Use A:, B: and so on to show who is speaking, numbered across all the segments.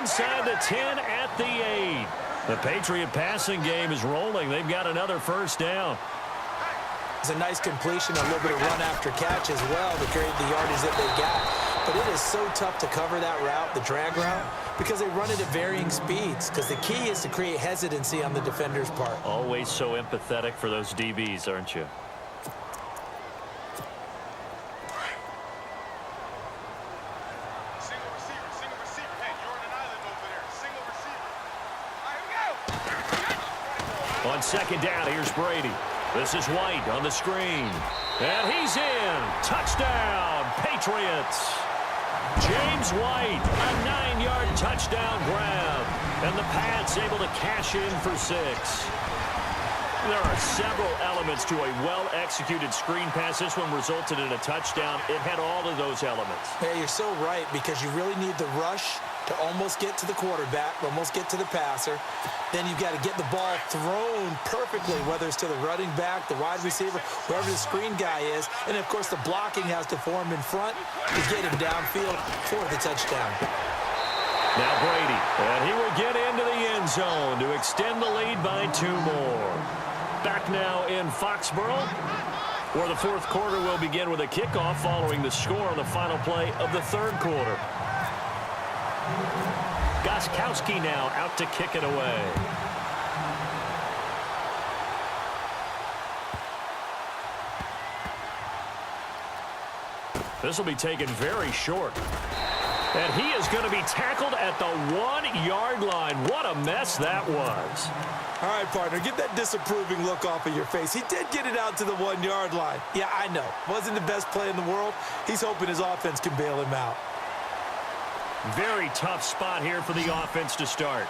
A: inside the 10 at the 8. The Patriot passing game is rolling. They've got another first down.
B: It's a nice completion, a little bit of run after catch as well to create the yardage that they got. But it is so tough to cover that route, the drag route, because they run it at varying speeds. Because the key is to create hesitancy on the defender's part.
A: Always so empathetic for those DBs, aren't you? On second down, here's Brady. This is White on the screen. And he's in. Touchdown, Patriots. James White, a 9-yard touchdown grab. And the Pats able to cash in for 6. There are several elements to a well-executed screen pass. This one resulted in a touchdown. It had all of those elements.
B: Yeah, you're so right, because you really need the rush to almost get to the quarterback, almost get to the passer. Then you've got to get the ball thrown perfectly, whether it's to the running back, the wide receiver, whoever the screen guy is. And, of course, the blocking has to form in front to get him downfield for the touchdown.
A: Now Brady, and he will get into the end zone to extend the lead by 2 more. Back now in Foxborough, where the fourth quarter will begin with a kickoff following the score on the final play of the third quarter. Gostkowski now out to kick it away. This will be taken very short. And he is going to be tackled at the 1-yard line. What a mess that was.
B: All right, partner, get that disapproving look off of your face. He did get it out to the 1-yard line. Yeah, I know. Wasn't the best play in the world. He's hoping his offense can bail him out.
A: Very tough spot here for the offense to start.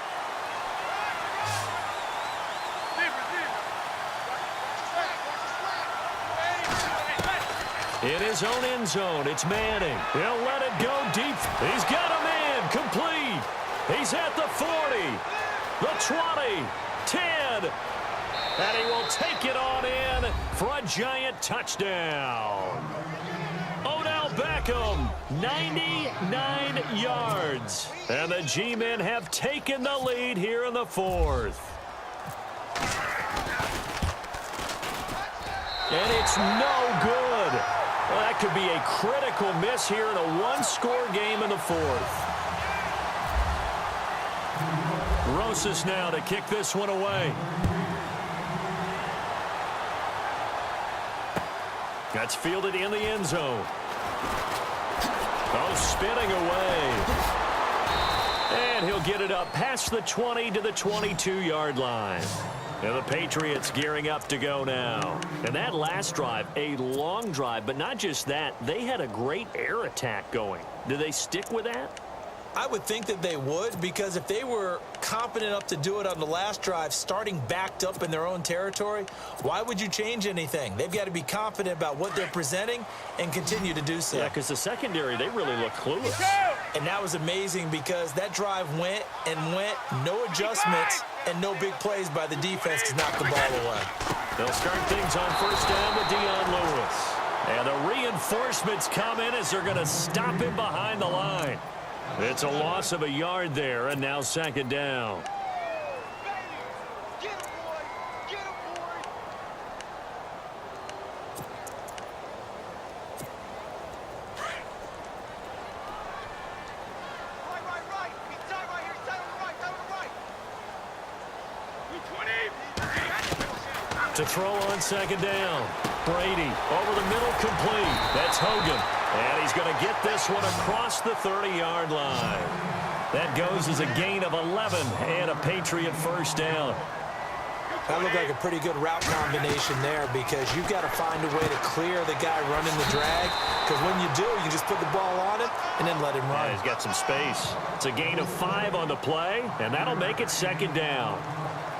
A: In his own end zone, it's Manning. He'll let it go deep. He's got a man complete. He's at the 40, the 20, 10. And he will take it on in for a giant touchdown. Odell Beckham, 99 yards. And the G-men have taken the lead here in the fourth. And it's no good. Well, that could be a critical miss here in a one-score game in the fourth. Rosas now to kick this one away. That's fielded in the end zone. Oh, spinning away. And he'll get it up past the 20 to the 22-yard line. And the Patriots gearing up to go now. And that last drive, a long drive, but not just that. They had a great air attack going. Do they stick with that?
B: I would think that they would, because if they were competent enough to do it on the last drive, starting backed up in their own territory, why would you change anything? They've got to be confident about what they're presenting and continue to do so.
A: Yeah, because the secondary, they really look clueless.
B: And that was amazing, because that drive went and went, no adjustments, and no big plays by the defense to knock the ball away.
A: They'll start things on first down with Dion Lewis. And the reinforcements come in as they're going to stop him behind the line. It's a loss of a yard there, and now second down. To throw on second down. Brady over the middle, complete. That's Hogan. And he's going to get this one across the 30-yard line. That goes as a gain of 11 and a Patriot first down.
B: That looked like a pretty good route combination there, because you've got to find a way to clear the guy running the drag, because when you do, you just put the ball on him and then let him run.
A: Yeah, he's got some space. It's a gain of 5 on the play, and that'll make it second down.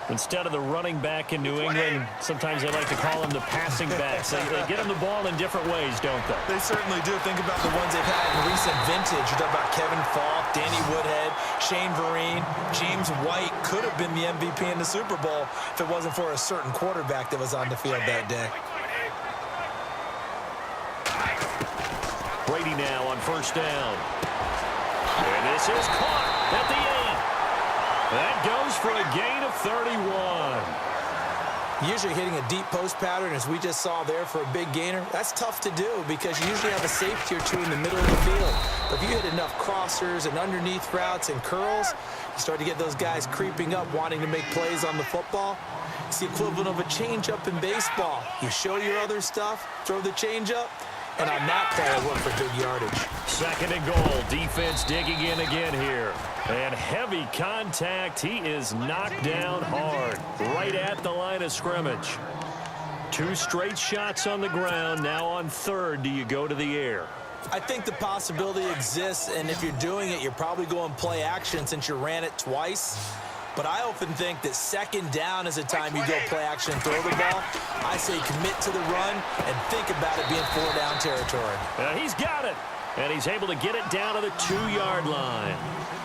A: Instead of the running back in New England, sometimes they like to call him the passing backs. They get him the ball in different ways, don't they?
B: They certainly do. Think about the ones they've had in recent vintage. You're talking about Kevin Falk, Danny Woodhead, Shane Vereen. James White could have been the MVP in the Super Bowl if it wasn't for a certain quarterback that was on the field that day. Brady
A: now on first down. And this is caught at the 8. That goes for a gain of 31.
B: Usually hitting a deep post pattern, as we just saw there, for a big gainer, that's tough to do because you usually have a safety or two in the middle of the field. But if you hit enough crossers and underneath routes and curls, you start to get those guys creeping up, wanting to make plays on the football. It's the equivalent of a changeup in baseball. You show your other stuff, throw the changeup, and on that play, I went for good yardage.
A: 2nd and goal. Defense digging in again here. And heavy contact. He is knocked down hard right at the line of scrimmage. 2 straight shots on the ground. Now on 3rd, do you go to the air?
B: I think the possibility exists, and if you're doing it, you're probably going play action since you ran it twice. But I often think that 2nd down is a time you go play action and throw the ball. I say commit to the run and think about it being 4-down territory.
A: He's got it, and he's able to get it down to the 2-yard line.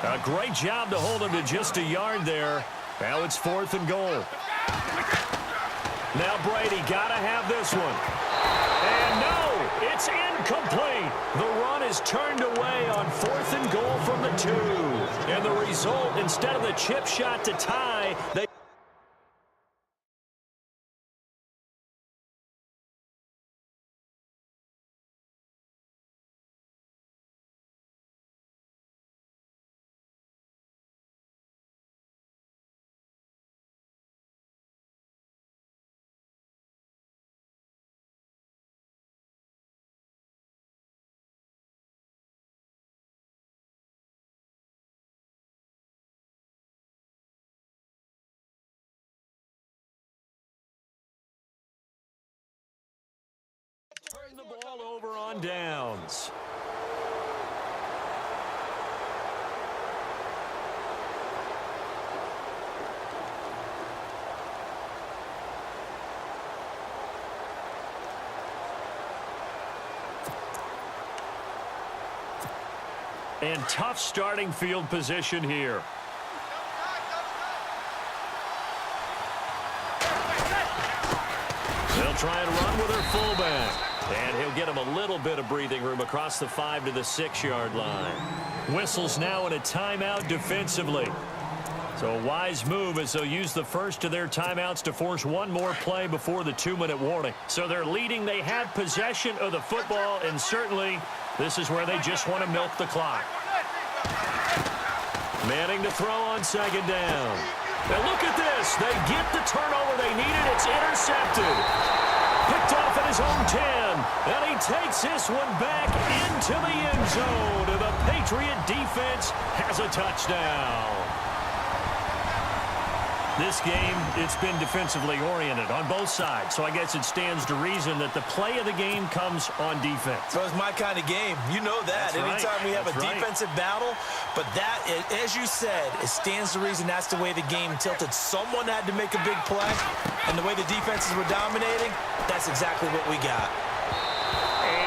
A: A great job to hold him to just a yard there. Now it's 4th and goal. Now Brady got to have this one. And no, it's incomplete. The run is turned away on 4th and goal from the 2. And the result, instead of the chip shot to tie, they... turn the ball over on downs. And tough starting field position here. They'll try and run with their fullback. And he'll get him a little bit of breathing room across the 5 to the 6-yard line. Whistles now in a timeout defensively. So a wise move as they'll use the first of their timeouts to force one more play before the 2-minute warning. So they're leading. They have possession of the football, and certainly this is where they just want to milk the clock. Manning to throw on 2nd down. And look at this. They get the turnover they needed. It's intercepted. Picked off at his own 10. And he takes this one back into the end zone. And the Patriot defense has a touchdown. This game, it's been defensively oriented on both sides. So I guess it stands to reason that the play of the game comes on defense.
B: So it's my kind of game. You know that.
A: That's
B: Anytime
A: right.
B: we have
A: That's
B: a
A: right.
B: defensive battle. But that, as you said, it stands to reason that's the way the game tilted. Someone had to make a big play. And the way the defenses were dominating, that's exactly what we got.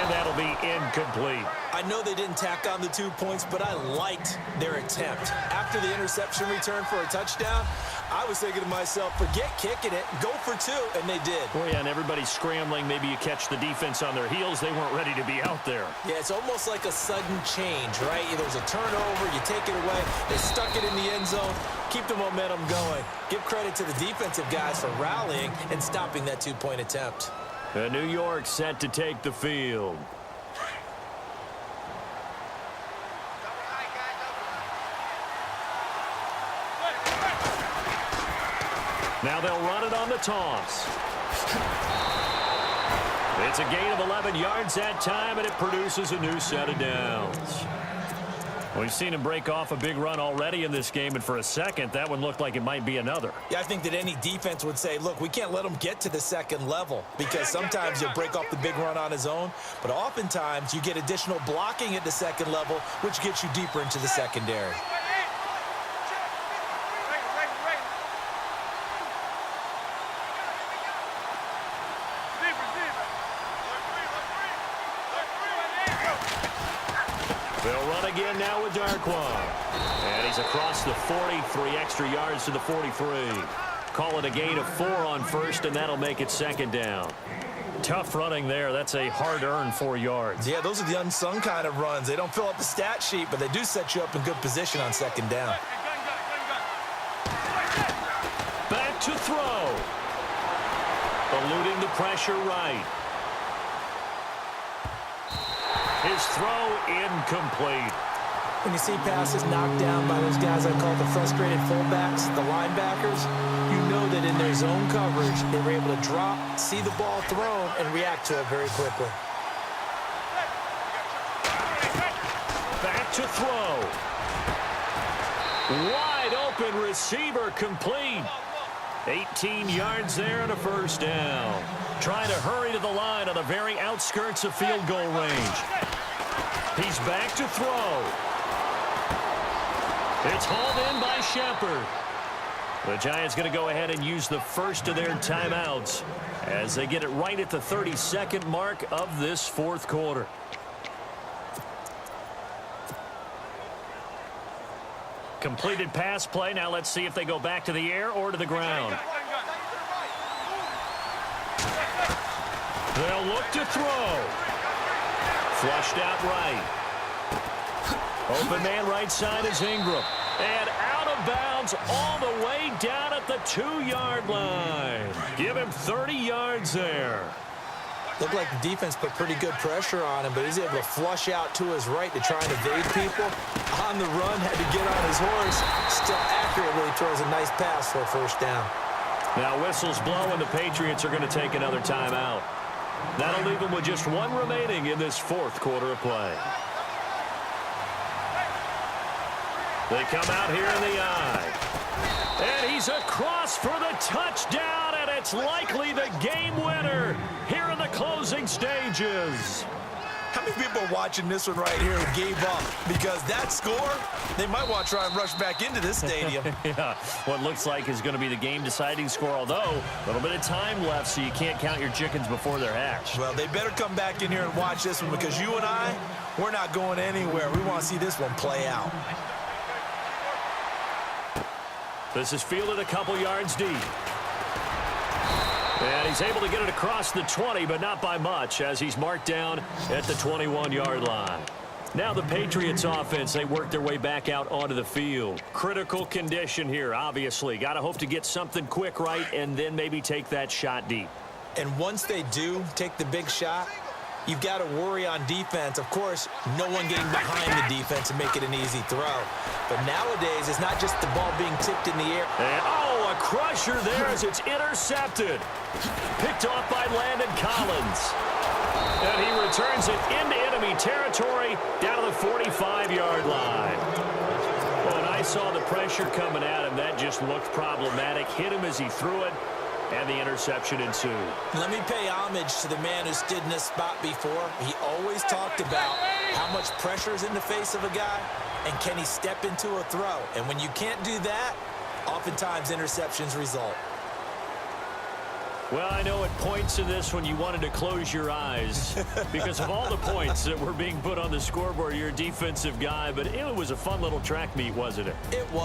A: And that'll be incomplete.
B: I know they didn't tack on the 2 points, but I liked their attempt. After the interception return for a touchdown, I was thinking to myself, forget kicking it, go for 2, and they did.
A: Well, yeah, and everybody's scrambling. Maybe you catch the defense on their heels. They weren't ready to be out there.
B: Yeah, it's almost like a sudden change, right? There's a turnover, you take it away, they stuck it in the end zone, keep the momentum going. Give credit to the defensive guys for rallying and stopping that 2-point attempt.
A: New York set to take the field. Now they'll run it on the toss. It's a gain of 11 yards that time, and it produces a new set of downs. We've seen him break off a big run already in this game, and for a second, that one looked like it might be another.
B: Yeah, I think that any defense would say, look, we can't let him get to the 2nd level because sometimes he'll break off the big run on his own, but oftentimes you get additional blocking at the 2nd level, which gets you deeper into the secondary.
A: They'll run again now with Darquan. And he's across the 40, 3 extra yards to the 43. Call it a gain of 4 on 1st, and that'll make it 2nd down. Tough running there. That's a hard-earned 4 yards.
B: Yeah, those are the unsung kind of runs. They don't fill up the stat sheet, but they do set you up in good position on 2nd down.
A: to throw. Eluding the pressure right. His throw incomplete.
B: When you see passes knocked down by those guys I call the frustrated fullbacks, the linebackers, you know that in their zone coverage, they were able to drop, see the ball thrown, and react to it very quickly.
A: Back to throw. Wide open receiver complete. 18 yards there and a first down. Trying to hurry to the line on the very outskirts of field goal range. He's back to throw. It's hauled in by Shepard. The Giants going to go ahead and use the first of their timeouts as they get it right at the 32nd mark of this fourth quarter. Completed pass play. Now let's see if they go back to the air or to the ground. They'll look to throw. Flushed out right. Open man right side is Ingram. And out of bounds all the way down at the 2-yard line. Give him 30 yards there.
B: Looked like the defense put pretty good pressure on him, but he's able to flush out to his right to try and evade people. On the run, had to get on his horse. Still accurately throws a nice pass for a first down.
A: Now whistles blow and the Patriots are going to take another timeout. That'll leave them with just one remaining in this fourth quarter of play. They come out here in the eye. And he's across for the touchdown, and it's likely the game winner here in the closing stages.
C: How many people are watching this one right here who gave up? Because that score, they might want to try and rush back into this stadium.
A: Yeah, what looks like is going to be the game-deciding score, although a little bit of time left, so you can't count your chickens before they're hatched.
C: Well, they better come back in here and watch this one because you and I, we're not going anywhere. We want to see this one play out.
A: This is fielded a couple yards deep. And he's able to get it across the 20, but not by much, as he's marked down at the 21-yard line. Now the Patriots offense, they work their way back out onto the field. Critical condition here, obviously. Got to hope to get something quick right and then maybe take that shot deep.
B: And once they do take the big shot, you've got to worry on defense. Of course, no one getting behind the defense and make it an easy throw. But nowadays, it's not just the ball being tipped in the air.
A: And, a crusher there as it's intercepted. Picked off by Landon Collins. And he returns it into enemy territory down to the 45-yard line. When I saw the pressure coming at him, that just looked problematic. Hit him as he threw it. And the interception ensued.
B: Let me pay homage to the man who stood in this spot before. He always talked about how much pressure is in the face of a guy and can he step into a throw. And when you can't do that, oftentimes interceptions result.
A: Well, I know at points in this when you wanted to close your eyes because of all the points that were being put on the scoreboard. You're a defensive guy, but it was a fun little track meet, wasn't it?
B: It was.